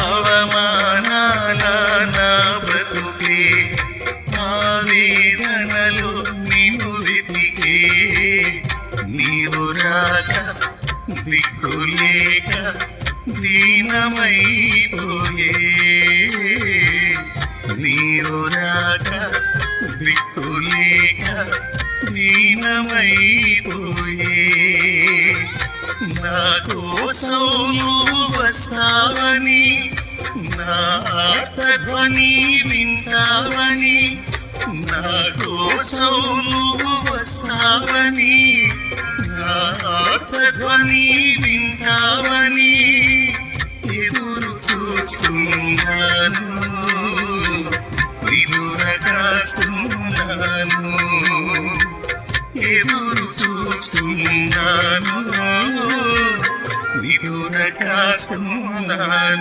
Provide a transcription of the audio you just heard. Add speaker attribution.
Speaker 1: అవమానాల నా బ్రతుకే ఆవేదనలో నిన్ను వెతికే నీవు రాక దిక్కులేక దీనమైపోయే నీవు రాక దిక్కులేక దీనమైపోయే నా కోసం నువ్వు వస్తావని నా ఆర్తధ్వని వింటావని నా కోసం నువ్వు వస్తావని నా ఆర్తధ్వని వింటావని ఎదురు చూస్తున్నాను విదుర కాస్తున్నాను ఎదురు చూస్తున్నాను విదుర కాస్తున్నాను